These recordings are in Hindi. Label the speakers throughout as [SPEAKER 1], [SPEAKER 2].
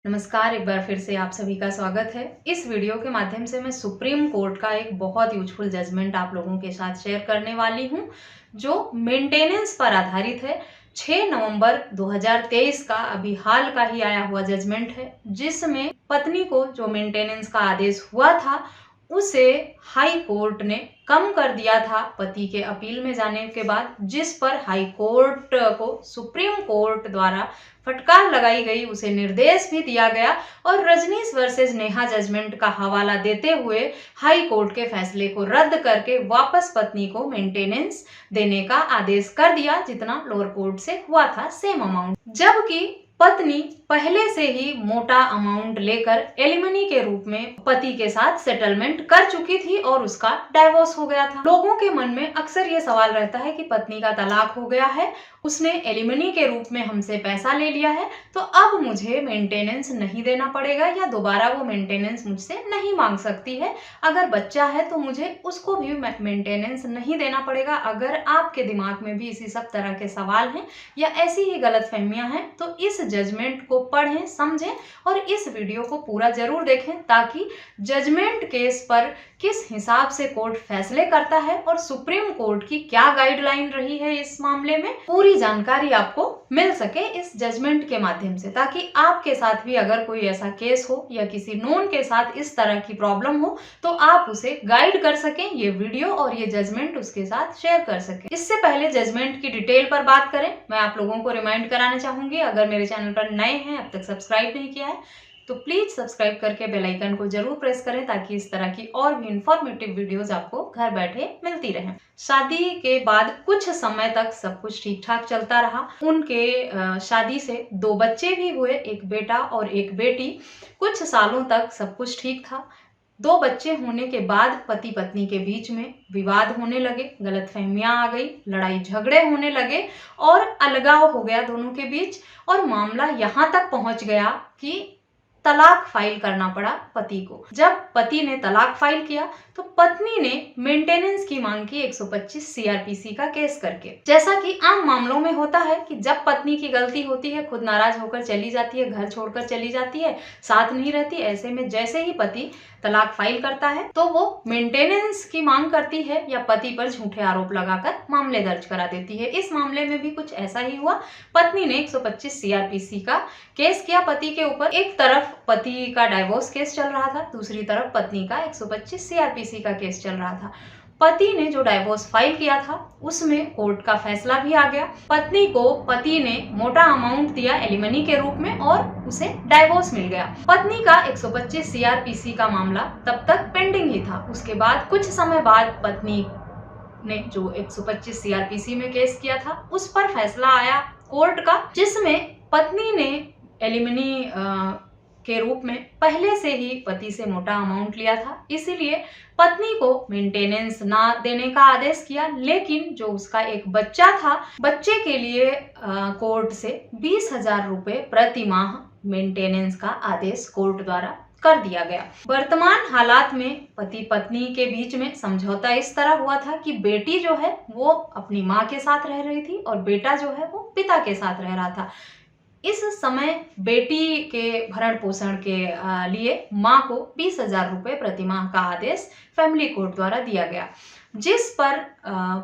[SPEAKER 1] नमस्कार, एक बार फिर से आप सभी का स्वागत है। इस वीडियो के माध्यम से मैं सुप्रीम कोर्ट का एक बहुत यूजफुल जजमेंट आप लोगों के साथ शेयर करने वाली हूं, जो मेंटेनेंस पर आधारित है। 6 नवंबर 2023 का अभी हाल का ही आया हुआ जजमेंट है, जिसमें पत्नी को जो मेंटेनेंस का आदेश हुआ था, उसे हाई कोर्ट ने कम कर दिया था पति के अपील में जाने के बाद, जिस पर हाई कोर्ट को सुप्रीम कोर्ट द्वारा फटकार लगाई गई, उसे निर्देश भी दिया गया और रजनीश वर्सेस नेहा जजमेंट का हवाला देते हुए हाई कोर्ट के फैसले को रद्द करके वापस पत्नी को मेंटेनेंस देने का आदेश कर दिया, जितना लोअर कोर्ट से हुआ था सेम अमाउंट। जबकि पत्नी पहले से ही मोटा अमाउंट लेकर एलिमनी के रूप में पति के साथ सेटलमेंट कर चुकी थी और उसका डाइवोर्स हो गया था। लोगों के मन में अक्सर ये सवाल रहता है कि पत्नी का तलाक हो गया है, उसने एलिमनी के रूप में हमसे पैसा ले लिया है, तो अब मुझे मेंटेनेंस नहीं देना पड़ेगा या दोबारा वो मेंटेनेंस मुझसे नहीं मांग सकती है। अगर बच्चा है तो मुझे उसको भी मेंटेनेंस नहीं देना पड़ेगा। अगर आपके दिमाग में भी इसी सब तरह के सवाल हैं या ऐसी ही गलतफहमियां हैं, तो इस जजमेंट को पढ़ें, समझें और इस वीडियो को पूरा जरूर देखें, ताकि जजमेंट केस पर किस हिसाब से कोर्ट फैसले करता है और सुप्रीम कोर्ट की क्या गाइडलाइन रही है इस मामले में, पूरी जानकारी आपको मिल सके इस जजमेंट के माध्यम से, ताकि आपके साथ भी अगर कोई ऐसा केस हो या किसी नोन के साथ इस तरह की प्रॉब्लम हो तो आप उसे गाइड कर सकें, ये वीडियो और ये जजमेंट उसके साथ शेयर कर सकें। इससे पहले जजमेंट की डिटेल पर बात करें, मैं आप लोगों को रिमाइंड कराना चाहूंगी, अगर मेरे चैनल पर नए हैं, अब तक सब्सक्राइब नहीं किया है, तो प्लीज सब्सक्राइब करके बेल आइकन को जरूर प्रेस करें, ताकि इस तरह की और भी इंफॉर्मेटिव वीडियोस आपको घर बैठे मिलती रहें। शादी के बाद कुछ समय तक सब कुछ ठीक ठाक चलता रहा। उनके शादी से 2 बच्चे भी हुए, एक बेटा और एक बेटी। कुछ सालों तक सब कुछ ठीक था। 2 बच्चे होने के बाद पति पत्नी के बीच में विवाद होने लगे, गलतफहमियां आ गई, लड़ाई झगड़े होने लगे और अलगाव हो गया दोनों के बीच, और मामला यहाँ तक पहुंच गया कि तलाक फाइल करना पड़ा पति को। जब पति ने तलाक फाइल किया तो पत्नी ने मेंटेनेंस की मांग की 125 सीआरपीसी का केस करके। जैसा कि आम मामलों में होता है कि जब पत्नी की गलती होती है, खुद नाराज होकर चली जाती है, घर छोड़कर चली जाती है, साथ नहीं रहती, ऐसे में जैसे ही पति तलाक फाइल करता है तो वो मेंटेनेंस की मांग करती है या पति पर झूठे आरोप लगाकर मामले दर्ज करा देती है। इस मामले में भी कुछ ऐसा ही हुआ। पत्नी ने 125 सीआरपीसी का केस किया पति के ऊपर। एक तरफ पति का डाइवोर्स केस चल रहा था, दूसरी तरफ पत्नी का 125 सीआरपीसी का केस चल रहा था। पति ने जो डाइवोर्स फाइल किया था उसमें कोर्ट का फैसला भी आ गया। पत्नी को पति ने मोटा अमाउंट दिया एलिमनी के रूप में और उसे डाइवोर्स मिल गया। पत्नी का 125 सीआरपीसी का मामला तब तक पेंडिंग ही था। उसके बाद कुछ समय बाद पत्नी ने जो 125 सीआरपीसी में केस किया था उस पर फैसला आया कोर्ट का, जिसमें पत्नी ने एलिमनी के रूप में पहले से ही पति से मोटा अमाउंट लिया था, इसीलिए पत्नी को मेंटेनेंस ना देने का आदेश किया। लेकिन जो उसका एक बच्चा था, बच्चे के लिए कोर्ट से 20,000 रुपए प्रति माह मेंटेनेंस का आदेश कोर्ट द्वारा कर दिया गया। वर्तमान हालात में पति पत्नी के बीच में समझौता इस तरह हुआ था कि बेटी जो है वो अपनी माँ के साथ रह रही थी और बेटा जो है वो पिता के साथ रह रहा था। इस समय बेटी के भरण पोषण के लिए माँ को 20,000 रुपए प्रति माह का आदेश फैमिली कोर्ट द्वारा दिया गया, जिस पर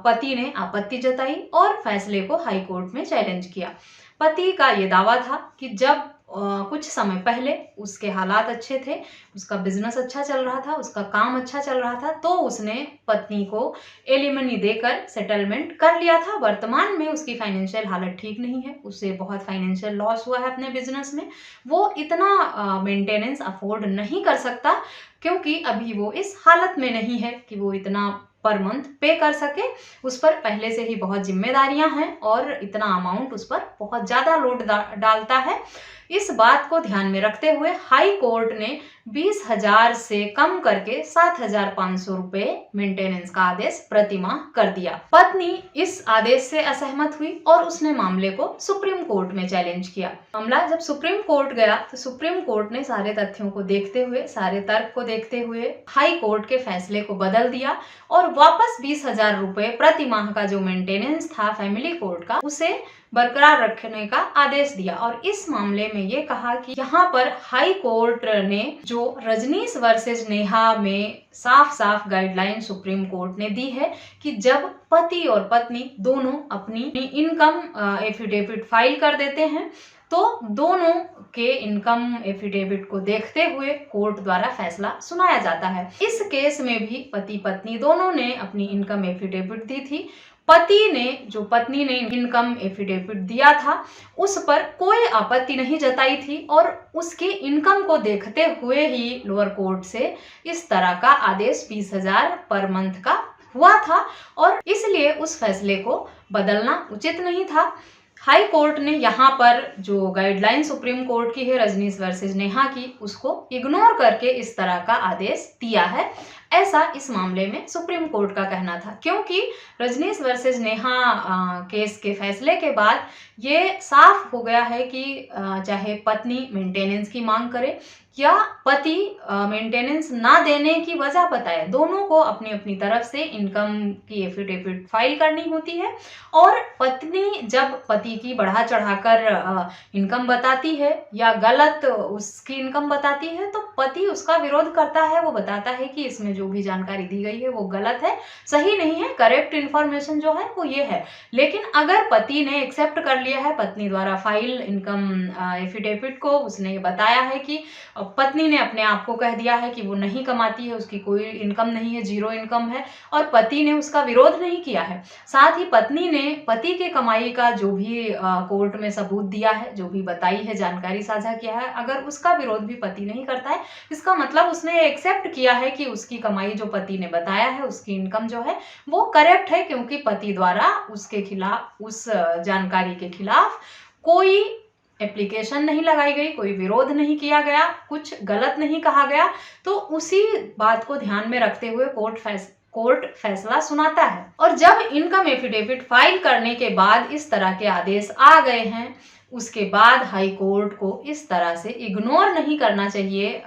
[SPEAKER 1] पति ने आपत्ति जताई और फैसले को हाई कोर्ट में चैलेंज किया। पति का ये दावा था कि जब कुछ समय पहले उसके हालात अच्छे थे, उसका बिजनेस अच्छा चल रहा था, उसका काम अच्छा चल रहा था, तो उसने पत्नी को एलिमनी देकर सेटलमेंट कर लिया था। वर्तमान में उसकी फाइनेंशियल हालत ठीक नहीं है, उसे बहुत फाइनेंशियल लॉस हुआ है अपने बिजनेस में। वो इतना मेंटेनेंस अफोर्ड नहीं कर सकता, क्योंकि अभी वो इस हालत में नहीं है कि वो इतना पर मंथ पे कर सके। उस पर पहले से ही बहुत जिम्मेदारियां हैं और इतना अमाउंट उस पर बहुत ज्यादा लोड डालता है। इस बात को ध्यान में रखते हुए हाई कोर्ट ने 20,000 से कम करके 7,500 रुपए मेंटेनेंस का आदेश प्रति माह कर दिया। पत्नी इस आदेश से असहमत हुई और उसने मामले को सुप्रीम कोर्ट में चैलेंज किया। मामला जब सुप्रीम कोर्ट गया तो सुप्रीम कोर्ट ने सारे तथ्यों को देखते हुए, सारे तर्क को देखते हुए हाई कोर्ट के फैसले को बदल दिया और वापस 20,000 रुपए प्रति माह का जो मेंटेनेंस था फैमिली कोर्ट का, उसे बरकरार रखने का आदेश दिया। और इस मामले में ये कहा कि यहाँ पर हाई कोर्ट ने जो रजनीश वर्सेस नेहा में साफ साफ गाइडलाइन सुप्रीम कोर्ट ने दी है कि जब पति और पत्नी दोनों अपनी इनकम एफिडेविट फाइल कर देते हैं तो दोनों के इनकम एफिडेविट को देखते हुए कोर्ट द्वारा फैसला सुनाया जाता है। इस केस में भी पति पत्नी दोनों ने अपनी इनकम एफिडेविट दी थी। पत्नी ने इनकम एफिडेविट दिया था उस पर कोई आपत्ति नहीं जताई थी और उसके इनकम को देखते हुए ही लोअर कोर्ट से इस तरह का आदेश 20,000 पर मंथ का हुआ था और इसलिए उस फैसले को बदलना उचित नहीं था। हाई कोर्ट ने यहाँ पर जो गाइडलाइन सुप्रीम कोर्ट की है रजनीश वर्सेस नेहा की, उसको इग्नोर करके इस तरह का आदेश दिया है, ऐसा इस मामले में सुप्रीम कोर्ट का कहना था। क्योंकि रजनीश वर्सेस नेहा केस के फैसले के बाद ये साफ हो गया है कि चाहे पत्नी मेंटेनेंस की मांग करे या पति मेंटेनेंस ना देने की वजह बताए, दोनों को अपनी अपनी तरफ से इनकम की एफिडेविट फाइल करनी होती है। और पत्नी जब पति की बढ़ा चढ़ाकर इनकम बताती है या गलत उसकी इनकम बताती है तो पति उसका विरोध करता है। वो बताता है कि इसमें जो भी जानकारी दी गई है वो गलत है, सही नहीं है, करेक्ट इन्फॉर्मेशन जो है वो ये है। लेकिन अगर पति ने एक्सेप्ट कर लिया है पत्नी द्वारा फाइल इनकम एफिडेविट को, उसने ये बताया है कि पत्नी ने अपने आप को कह दिया है कि वो नहीं कमाती है, उसकी कोई इनकम नहीं है, जीरो इनकम है, और पति ने उसका विरोध नहीं किया है। साथ ही पत्नी ने पति के कमाई का जो भी कोर्ट में सबूत दिया है, जो भी बताई है, जानकारी साझा किया है, अगर उसका विरोध भी पति नहीं करता है, इसका मतलब उसने एक्सेप्ट किया है कि उसकी कमाई जो पति ने बताया है, उसकी इनकम जो है वो करेक्ट है, क्योंकि पति द्वारा उसके खिलाफ, उस जानकारी के खिलाफ कोई एप्लीकेशन नहीं लगाई गई, कोई विरोध नहीं किया गया, कुछ गलत नहीं कहा गया। तो उसी बात को ध्यान में रखते हुए कोर्ट फैसला सुनाता है। और जब इनकम एफिडेविट फाइल करने के बाद इस तरह के आदेश आ गए हैं, उसके बाद हाई कोर्ट को इस तरह से इग्नोर नहीं करना चाहिए।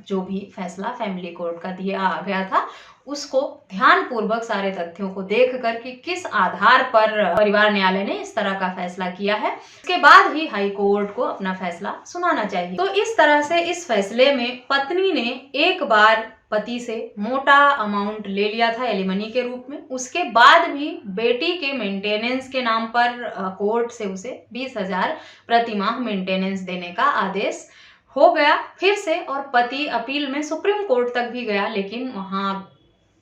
[SPEAKER 1] जो भी फैसला फैमिली कोर्ट का दिया गया था उसको ध्यानपूर्वक सारे तथ्यों को देखकर कि किस आधार पर परिवार न्यायालय ने इस तरह का फैसला किया है, उसके बाद ही हाई कोर्ट को अपना फैसला सुनाना चाहिए। तो इस तरह से इस फैसले में पत्नी ने एक बार पति से मोटा अमाउंट ले लिया था एलिमनी के रूप में, उसके बाद भी बेटी के मेंटेनेंस के नाम पर कोर्ट से उसे 20,000 प्रतिमाह मेंटेनेंस देने का आदेश हो गया फिर से। और पति अपील में सुप्रीम कोर्ट तक भी गया,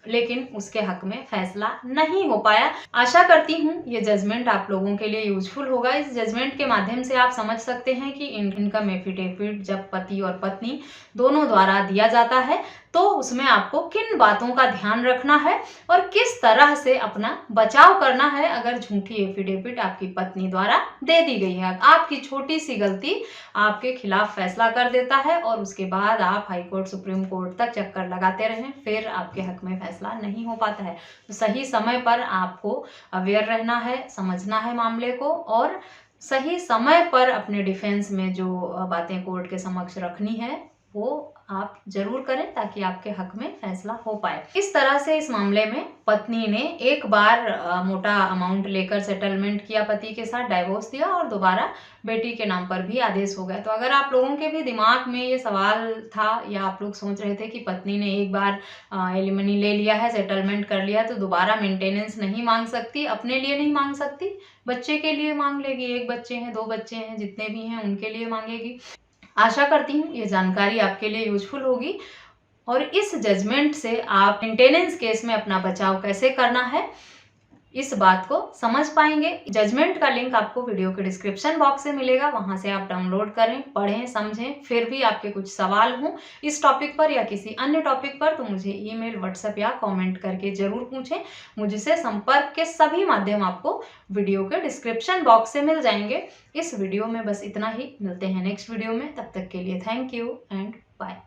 [SPEAKER 1] लेकिन उसके हक में फैसला नहीं हो पाया। आशा करती हूँ ये जजमेंट आप लोगों के लिए यूजफुल होगा। इस जजमेंट के माध्यम से आप समझ सकते हैं कि इनकम एफिडेविट जब पति और पत्नी दोनों द्वारा दिया जाता है तो उसमें आपको किन बातों का ध्यान रखना है और किस तरह से अपना बचाव करना है अगर झूठी एफिडेविट आपकी पत्नी द्वारा दे दी गई है। आपकी छोटी सी गलती आपके खिलाफ फैसला कर देता है और उसके बाद आप हाई कोर्ट, सुप्रीम कोर्ट तक चक्कर लगाते रहें, फिर आपके हक में फैसला नहीं हो पाता है। तो सही समय पर आपको अवेयर रहना है, समझना है मामले को और सही समय पर अपने डिफेंस में जो बातें कोर्ट के समक्ष रखनी है वो आप जरूर करें ताकि आपके हक में फैसला हो पाए। इस तरह से इस मामले में पत्नी ने एक बार मोटा अमाउंट लेकर सेटलमेंट किया पति के साथ, डाइवोर्स दिया और दोबारा बेटी के नाम पर भी आदेश हो गया। तो अगर आप लोगों के भी दिमाग में ये सवाल था या आप लोग सोच रहे थे कि पत्नी ने एक बार एलिमनी ले लिया है, सेटलमेंट कर लिया, तो दोबारा मेंटेनेंस नहीं मांग सकती, अपने लिए नहीं मांग सकती, बच्चे के लिए मांग लेगी। 1 बच्चे हैं, 2 बच्चे हैं, जितने भी हैं उनके लिए मांगेगी। आशा करती हूँ ये जानकारी आपके लिए यूजफुल होगी और इस जजमेंट से आप मेंटेनेंस केस में अपना बचाव कैसे करना है इस बात को समझ पाएंगे। जजमेंट का लिंक आपको वीडियो के डिस्क्रिप्शन बॉक्स से मिलेगा, वहां से आप डाउनलोड करें, पढ़ें, समझें। फिर भी आपके कुछ सवाल हों इस टॉपिक पर या किसी अन्य टॉपिक पर तो मुझे ईमेल, व्हाट्सएप या कमेंट करके जरूर पूछें। मुझसे संपर्क के सभी माध्यम आपको वीडियो के डिस्क्रिप्शन बॉक्स से मिल जाएंगे। इस वीडियो में बस इतना ही, मिलते हैं नेक्स्ट वीडियो में, तब तक के लिए थैंक यू एंड बाय।